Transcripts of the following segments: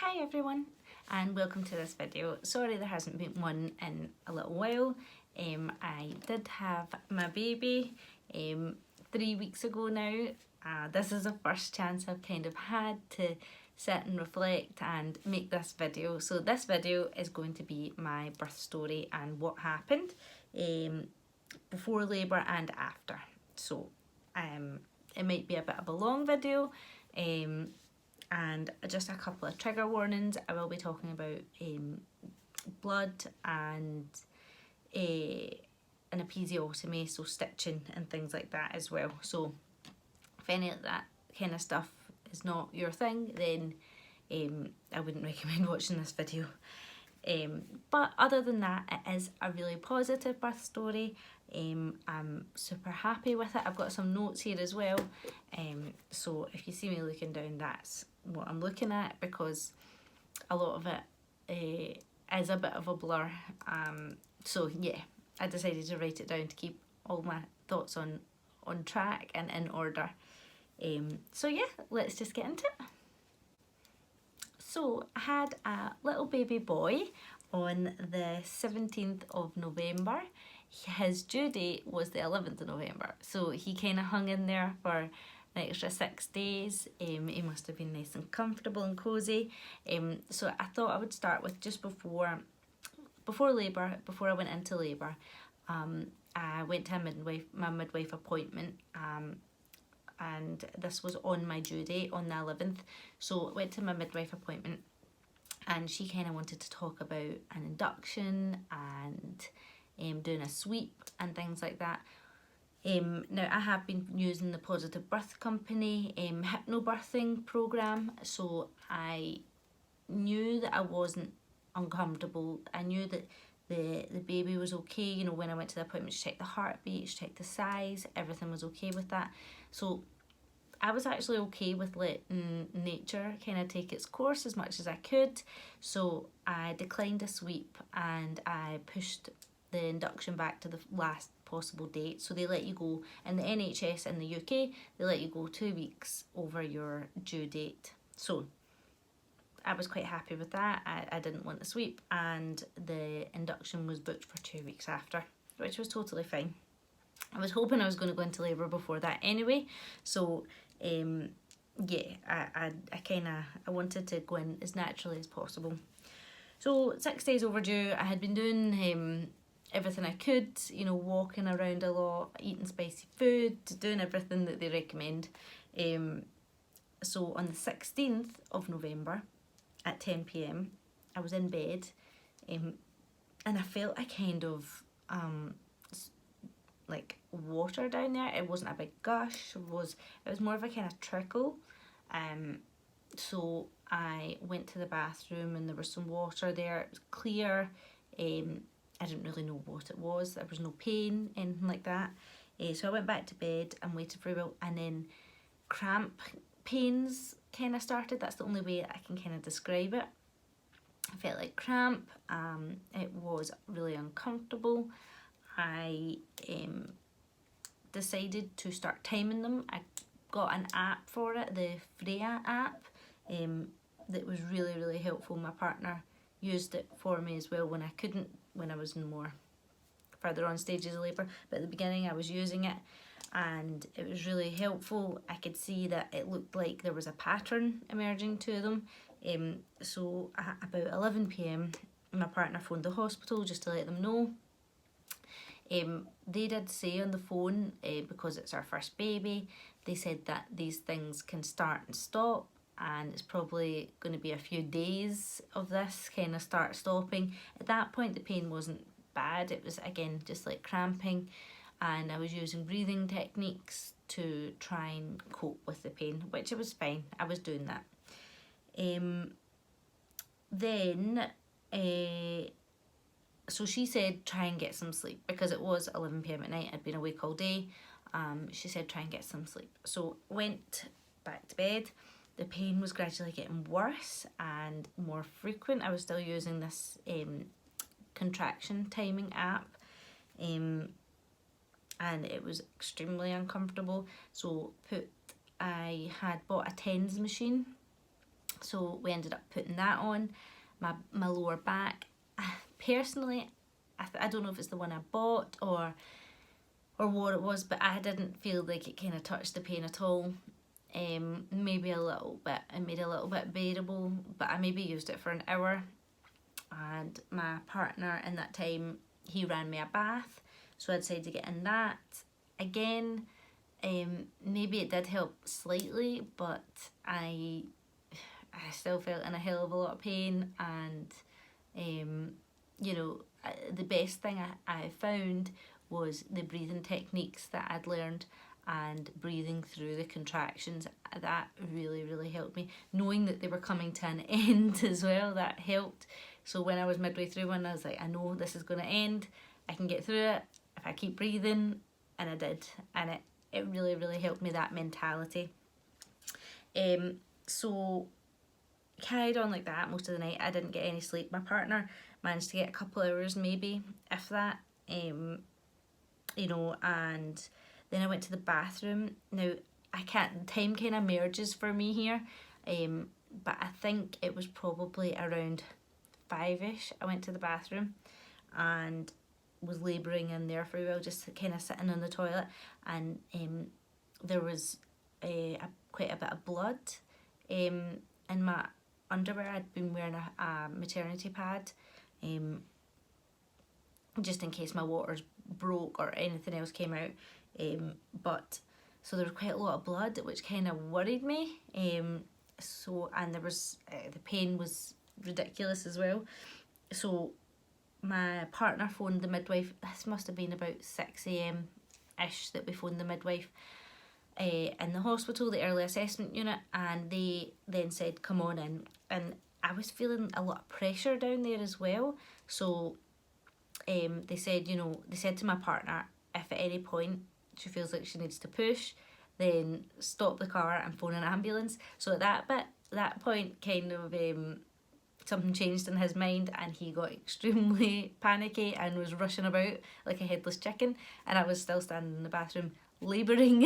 Hi everyone and welcome to this video. Sorry there hasn't been one in a little while. I did have my baby 3 weeks ago now. This is the first chance I've kind of had to sit and reflect and make this video. So this video is going to be my birth story and what happened before labour and after. So it might be a bit of a long video. And just a couple of trigger warnings. I will be talking about blood and an episiotomy, so stitching and things like that as well. So if any of that kind of stuff is not your thing, then I wouldn't recommend watching this video. But other than that, it is a really positive birth story. I'm super happy with it. I've got some notes here as well. So if you see me looking down, that's what I'm looking at, because a lot of it is a bit of a blur. So yeah, I decided to write it down to keep all my thoughts on track and in order. So yeah, let's just get into it. So I had a little baby boy on the 17th of November. His due date was the 11th of November. So he kind of hung in there for an extra 6 days. He must have been nice and comfortable and cosy. So I thought I would start with just before labour, before I went into labour. I went to my midwife appointment. And this was on my due date on the 11th. So I went to my midwife appointment and she kind of wanted to talk about an induction and doing a sweep and things like that. Now I have been using the Positive Birth Company hypnobirthing program, so I knew that I wasn't uncomfortable. I knew that the baby was okay. You know, when I went to the appointment, she checked the heartbeat, she checked the size, everything was okay with that. So I was actually okay with letting nature kind of take its course as much as I could. So I declined a sweep and I pushed the induction back to the last possible date. So they let you go, in the NHS in the UK, they let you go 2 weeks over your due date. So I was quite happy with that. I didn't want the sweep, and the induction was booked for 2 weeks after, which was totally fine. I was hoping I was going to go into labour before that anyway, so yeah, I wanted to go in as naturally as possible. So 6 days overdue. I had been doing everything I could, you know, walking around a lot, eating spicy food, doing everything that they recommend. So on the 16th of November at 10 p.m, I was in bed, and I felt a kind of like water down there. It wasn't a big gush, it was more of a kind of trickle. So I went to the bathroom and there was some water there. It was clear. I didn't really know what it was. There was no pain, anything like that. So I went back to bed and waited for a while, and then cramp pains kind of started. That's the only way I can kind of describe it. I felt like cramp. It was really uncomfortable. I decided to start timing them. I got an app for it, the Freya app, that was really, really helpful. My partner used it for me as well when I was in more further on stages of labour, but at the beginning I was using it and it was really helpful. I could see that it looked like there was a pattern emerging to them. So at about 11 p.m, my partner phoned the hospital just to let them know. They did say on the phone, because it's our first baby, they said that these things can start and stop, and it's probably going to be a few days of this kind of start stopping. At that point the pain wasn't bad, it was again just like cramping, and I was using breathing techniques to try and cope with the pain, which it was fine. I was doing that. Then so she said try and get some sleep, because it was 11 p.m. at night. I'd been awake all day. She said try and get some sleep. So went back to bed. The pain was gradually getting worse and more frequent. I was still using this contraction timing app, and it was extremely uncomfortable. So I had bought a TENS machine, So we ended up putting that on my lower back. Personally, I don't know if it's the one I bought or what it was, but I didn't feel like it kind of touched the pain at all. Maybe a little bit, it made it a little bit bearable, but I maybe used it for an hour. And my partner in that time, he ran me a bath, so I decided to get in that. Again, maybe it did help slightly, but I still felt in a hell of a lot of pain. And you know, the best thing I found was the breathing techniques that I'd learned and breathing through the contractions. That really helped me. Knowing that they were coming to an end as well, that helped. So when I was midway through one, I was like, I know this is going to end. I can get through it if I keep breathing. And I did. And it really helped me, that mentality. So carried on like that most of the night. I didn't get any sleep. My partner managed to get a couple hours maybe, if that. You know, and then I went to the bathroom. Now, time kind of merges for me here, but I think it was probably around 5ish. I went to the bathroom and was labouring in there for a while, just kind of sitting on the toilet, and there was quite a bit of blood in my underwear. I'd been wearing a maternity pad, just in case my waters broke or anything else came out, but so there was quite a lot of blood, which kind of worried me. So, and there was the pain was ridiculous as well. So my partner phoned the midwife. This must have been about 6 a.m. ish that we phoned the midwife in the hospital, the early assessment unit, and they then said, come on in. And I was feeling a lot of pressure down there as well. So they said, you know, they said to my partner, if at any point she feels like she needs to push, then stop the car and phone an ambulance. So at that point, kind of something changed in his mind, and he got extremely panicky and was rushing about like a headless chicken. And I was still standing in the bathroom labouring.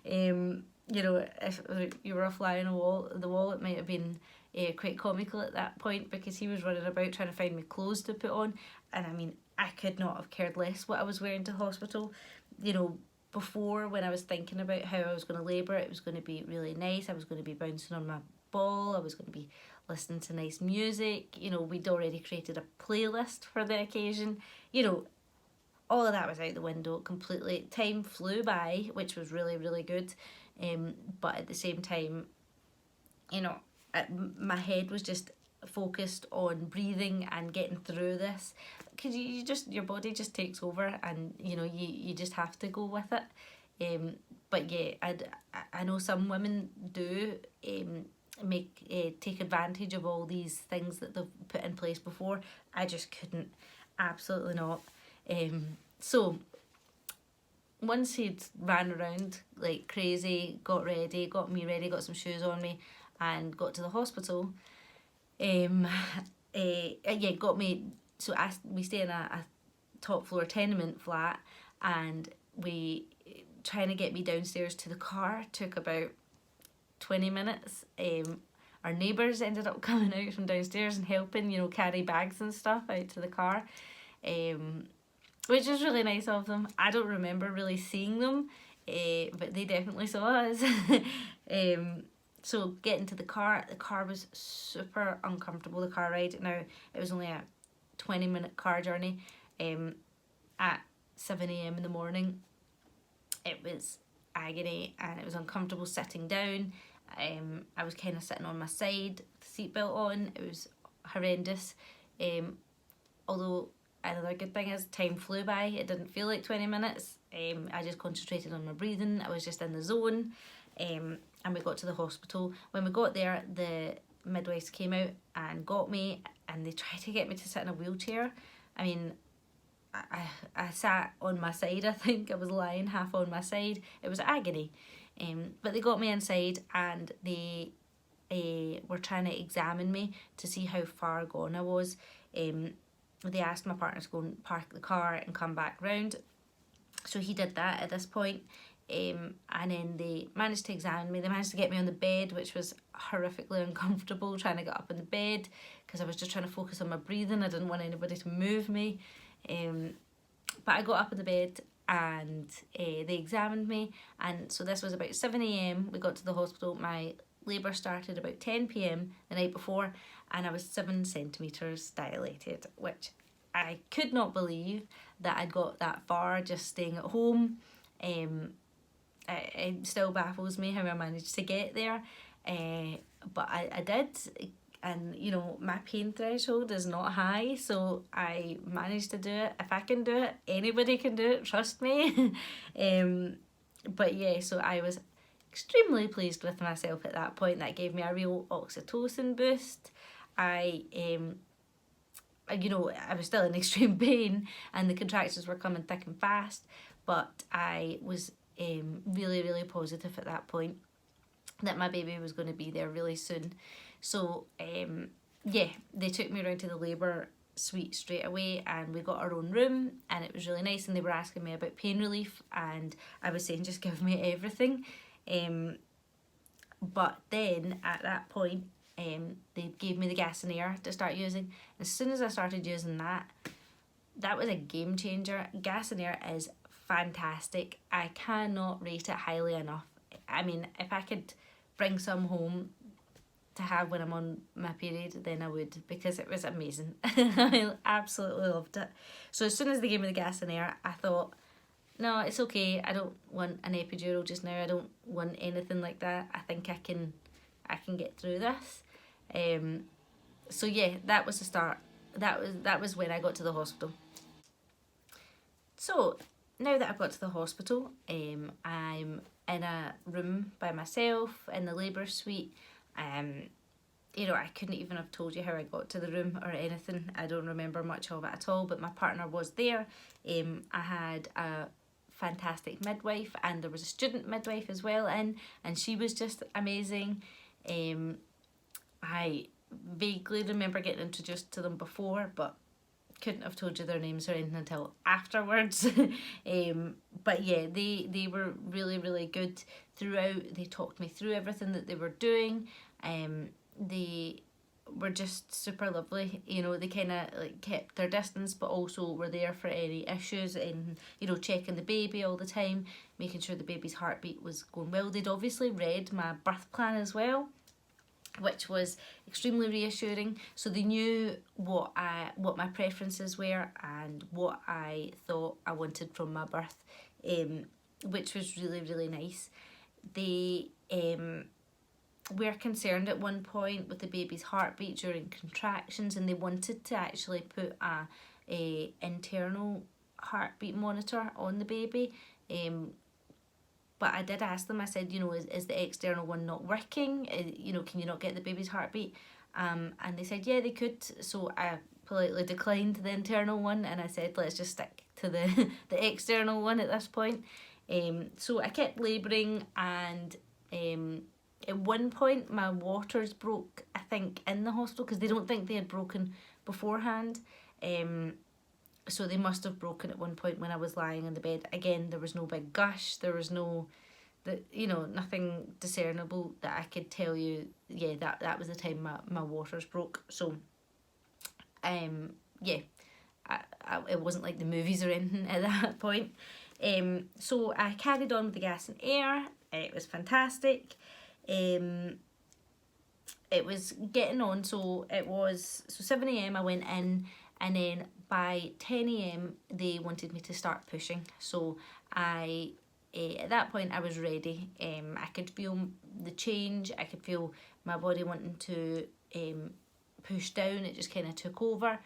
You know, if you were a fly on the wall, it might have been quite comical at that point, because he was running about trying to find me clothes to put on. And I mean, I could not have cared less what I was wearing to the hospital. You know, before, when I was thinking about how I was going to labour, it was going to be really nice. I was going to be bouncing on my ball. I was going to be listening to nice music. You know, we'd already created a playlist for the occasion. You know, all of that was out the window completely. Time flew by, which was really good. But at the same time, you know, my head was just focused on breathing and getting through this, because your body just takes over, and you know, you just have to go with it. But yeah, I know some women do take advantage of all these things that they've put in place before. I just couldn't, absolutely not. So once he'd ran around like crazy, got me ready, got some shoes on me, and got to the hospital, got me. So we stay in a top floor tenement flat, and trying to get me downstairs to the car took about 20 minutes. Our neighbours ended up coming out from downstairs and helping, you know, carry bags and stuff out to the car, which was really nice of them. I don't remember really seeing them, but they definitely saw us. So getting to the car was super uncomfortable, the car ride. Now, it was only a 20-minute car journey at 7 a.m. in the morning. It was agony, and it was uncomfortable sitting down. I was kind of sitting on my side, the seatbelt on. It was horrendous. Although another good thing is time flew by. It didn't feel like 20 minutes. I just concentrated on my breathing. I was just in the zone. And we got to the hospital. When we got there, the midwives came out and got me, and they tried to get me to sit in a wheelchair. I mean, I sat on my side, I think. I was lying half on my side. It was agony. But they got me inside, and they were trying to examine me to see how far gone I was. They asked my partner to go and park the car and come back round. So he did that at this point. and then they managed to examine me. They managed to get me on the bed, which was horrifically uncomfortable, trying to get up in the bed because I was just trying to focus on my breathing. I didn't want anybody to move me. But I got up in the bed and they examined me. And so this was about 7 a.m. We got to the hospital. My labour started about 10 p.m. the night before, and I was 7 centimetres dilated, which I could not believe that I'd got that far just staying at home. It still baffles me how I managed to get there, but I did, and you know, my pain threshold is not high, so I managed to do it. If I can do it, anybody can do it, trust me. But yeah, so I was extremely pleased with myself at that point. That gave me a real oxytocin boost. You know, I was still in extreme pain and the contractions were coming thick and fast, but I was really, really positive at that point that my baby was going to be there really soon. So yeah, they took me around to the labour suite straight away, and we got our own room, and it was really nice. And they were asking me about pain relief, and I was saying just give me everything. But then at that point, they gave me the gas and air to start using. As soon as I started using that was a game changer. Gas and air is fantastic. I cannot rate it highly enough. I mean, if I could bring some home to have when I'm on my period, then I would, because it was amazing. I absolutely loved it. So as soon as they gave me the gas and air, I thought, no, it's okay. I don't want an epidural just now. I don't want anything like that. I think I can get through this. So yeah, that was the start. That was when I got to the hospital. So now that I've got to the hospital, I'm in a room by myself in the labour suite. You know, I couldn't even have told you how I got to the room or anything. I don't remember much of it at all, but my partner was there. I had a fantastic midwife, and there was a student midwife as well in, and she was just amazing. I vaguely remember getting introduced to them before, but couldn't have told you their names or anything until afterwards. But yeah, they were really, really good throughout. They talked me through everything that they were doing. They were just super lovely. You know, they kind of like kept their distance, but also were there for any issues, and you know, checking the baby all the time, making sure the baby's heartbeat was going well. They'd obviously read my birth plan as well, which was extremely reassuring. So they knew what my preferences were and what I thought I wanted from my birth, which was really, really nice. They were concerned at one point with the baby's heartbeat during contractions, and they wanted to actually put a internal heartbeat monitor on the baby. But I did ask them, I said, you know, is the external one not working? You know, can you not get the baby's heartbeat? And they said, yeah, they could. So I politely declined the internal one, and I said, let's just stick to the external one at this point. So I kept labouring, and at one point my waters broke, I think, in the hospital, because they don't think they had broken beforehand. So they must have broken at one point when I was lying in the bed. Again, there was no big gush. There was nothing discernible that I could tell you. Yeah, that was the time my waters broke. So, yeah, it wasn't like the movies or anything at that point. So I carried on with the gas and air. It was fantastic. It was getting on. So 7 a.m. I went in. And then by 10 a.m. they wanted me to start pushing. So at that point I was ready. I could feel the change. I could feel my body wanting to push down. It just kind of took over.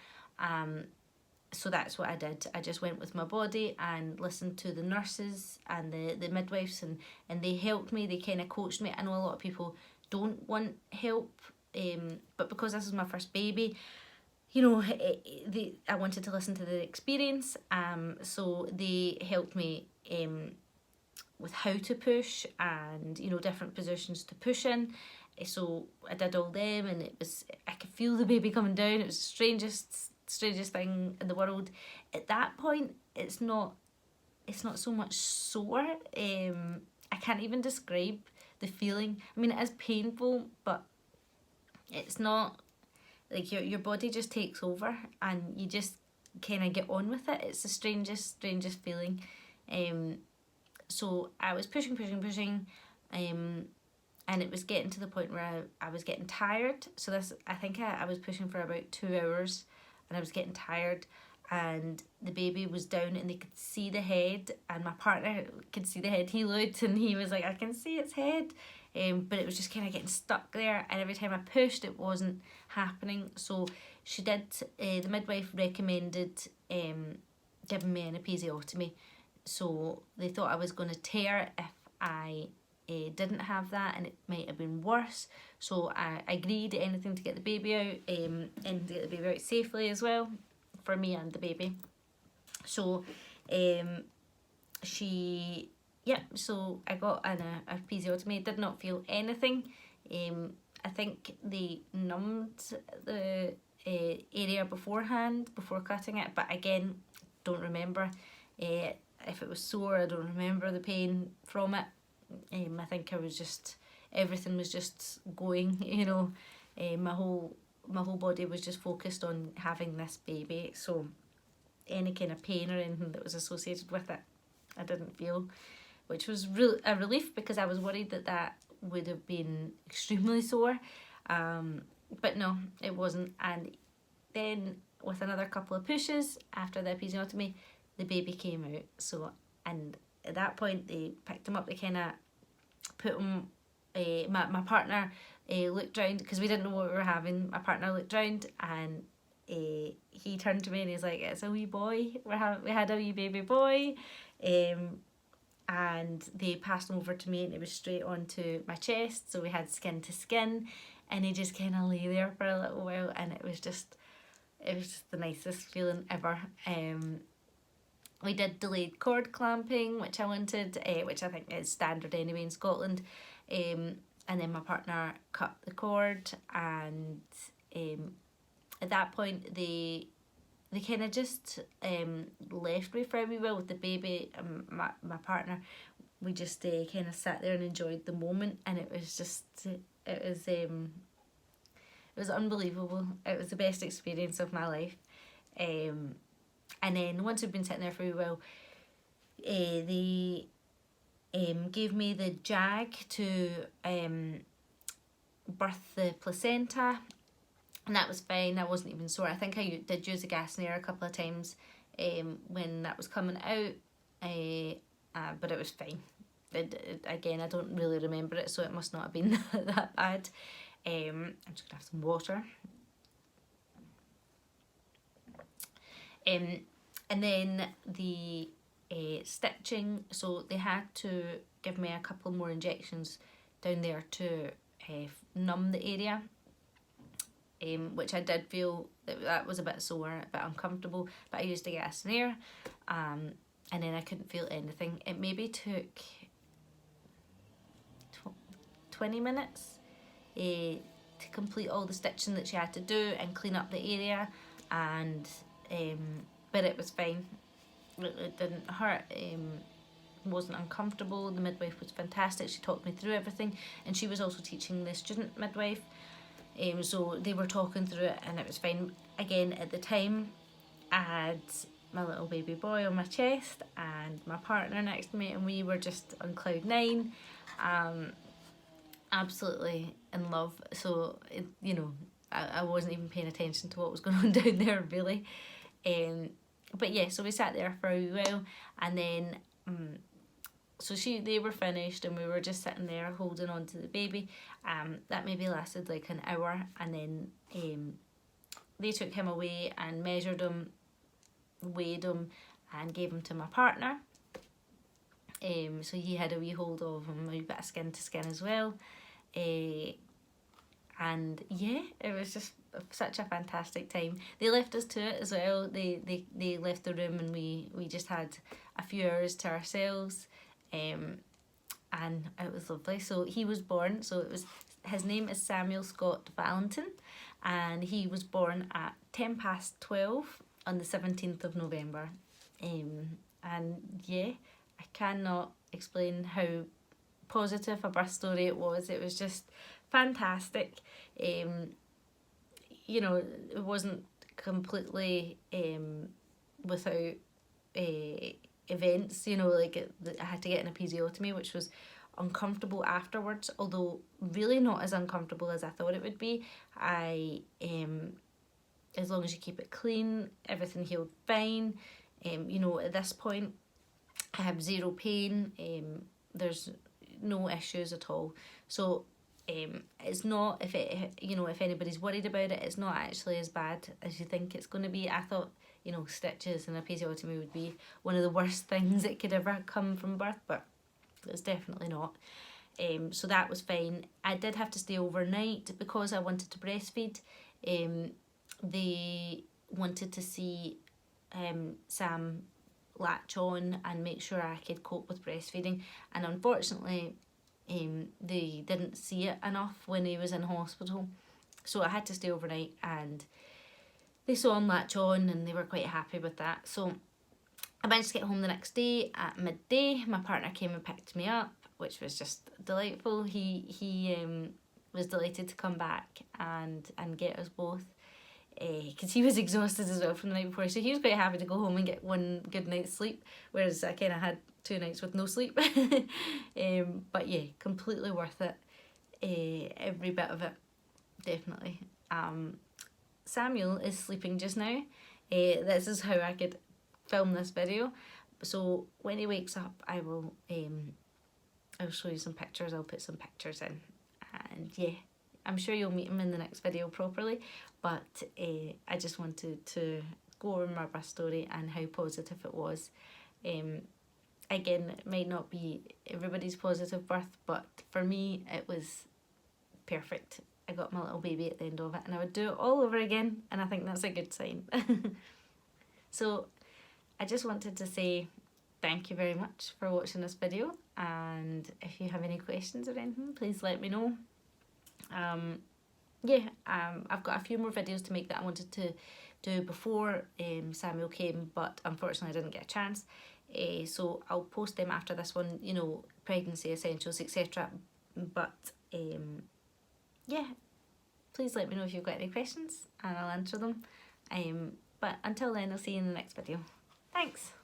So that's what I did. I just went with my body and listened to the nurses and the midwives, and they helped me. They kind of coached me. I know a lot of people don't want help, but because this is my first baby, you know, I wanted to listen to the experience, so they helped me with how to push and, you know, different positions to push in. So I did all them, and I could feel the baby coming down. It was the strangest thing in the world. At that point, it's not it's not so much sore. I can't even describe the feeling. I mean, it is painful, but it's not like your body just takes over and you just kind of get on with it. It's the strangest feeling. So I was pushing, and it was getting to the point where I was getting tired. So this, I think I was pushing for about 2 hours, and I was getting tired, and the baby was down and they could see the head, and my partner could see the head. He looked and he was like, I can see its head. But it was just kind of getting stuck there, and every time I pushed it wasn't happening. So she did, the midwife recommended giving me an episiotomy. So they thought I was going to tear if I didn't have that, and it might have been worse. So I agreed anything to get the baby out, and to get the baby out safely as well, for me and the baby. So so I got an episiotomy. I did not feel anything. I think they numbed the area beforehand, before cutting it, but again, don't remember. If it was sore, I don't remember the pain from it. I think I was just, everything was just going, you know. My whole body was just focused on having this baby. So any kind of pain or anything that was associated with it, I didn't feel, which was a relief, because I was worried that would have been extremely sore. But no, it wasn't. And then with another couple of pushes after the episiotomy, the baby came out. So, and at that point they picked him up, they kind of put him, my partner looked round, because we didn't know what we were having. My partner looked round and he turned to me and he's like, it's a wee boy, we had a wee baby boy. And they passed him over to me, and it was straight onto my chest, so we had skin to skin, and he just kind of lay there for a little while, and it was just the nicest feeling ever. We did delayed cord clamping, which I wanted, which I think is standard anyway in Scotland. And then my partner cut the cord, and at that point they kind of just left me for a wee while with the baby. My partner, we just kind of sat there and enjoyed the moment, and it was unbelievable. It was the best experience of my life. And then once we'd been sitting there for a wee while, they gave me the jag to birth the placenta, and that was fine. I wasn't even sore. I think I did use a gas snare a couple of times when that was coming out, but it was fine. Again, I don't really remember it, so it must not have been that bad. I'm just gonna have some water. And then the stitching, so they had to give me a couple more injections down there to numb the area, which I did feel that was a bit sore, a bit uncomfortable, but I used a gas snare, and then I couldn't feel anything. It maybe took 20 minutes to complete all the stitching that she had to do and clean up the area, and but it was fine. It didn't hurt. Wasn't uncomfortable. The midwife was fantastic. She talked me through everything, and she was also teaching the student midwife. So they were talking through it, and it was fine. Again, at the time, I had my little baby boy on my chest and my partner next to me, and we were just on cloud 9, absolutely in love. So I wasn't even paying attention to what was going on down there, really. But yeah, so we sat there for a wee while, and then they were finished, and we were just sitting there holding on to the baby. That maybe lasted like an hour, and then they took him away and measured him, weighed him, and gave him to my partner. So he had a wee hold of him, a wee bit of skin to skin as well. And yeah, it was just such a fantastic time. They left us to it as well. They left the room, and we just had a few hours to ourselves, and it was lovely. So he was born, his name is Samuel Scott Valentin, and he was born at 12:10 on the 17th of November. And yeah, I cannot explain how positive a birth story it was. It was just fantastic. You know, it wasn't completely without events, you know, like I had to get an episiotomy, which was uncomfortable afterwards, although really not as uncomfortable as I thought it would be. As long as you keep it clean, everything healed fine. You know, at this point I have zero pain. There's no issues at all. So it's not, if it, you know, if anybody's worried about it, it's not actually as bad as you think it's going to be. I thought, you know, stitches and episiotomy would be one of the worst things that could ever come from birth, but it's definitely not. So that was fine. I did have to stay overnight because I wanted to breastfeed. They wanted to see Sam latch on and make sure I could cope with breastfeeding, and unfortunately they didn't see it enough when he was in hospital, so I had to stay overnight, and they saw him latch on and they were quite happy with that. So I managed to get home the next day at midday. My partner came and picked me up, which was just delightful. He was delighted to come back and get us both, because he was exhausted as well from the night before, so he was quite happy to go home and get one good night's sleep, whereas I kind of had 2 nights with no sleep. But yeah, completely worth it, every bit of it, definitely. Samuel is sleeping just now. This is how I could film this video, so when he wakes up I'll show you some pictures. I'll put some pictures in, and yeah, I'm sure you'll meet him in the next video properly, but I just wanted to go over my birth story and how positive it was. Again, it might not be everybody's positive birth, but for me it was perfect. I got my little baby at the end of it, and I would do it all over again, and I think that's a good sign. So I just wanted to say thank you very much for watching this video, and if you have any questions or anything, please let me know. I've got a few more videos to make that I wanted to do before Samuel came, but unfortunately I didn't get a chance. So I'll post them after this one, you know, pregnancy essentials, etc. But yeah, please let me know if you've got any questions and I'll answer them. But until then, I'll see you in the next video. Thanks!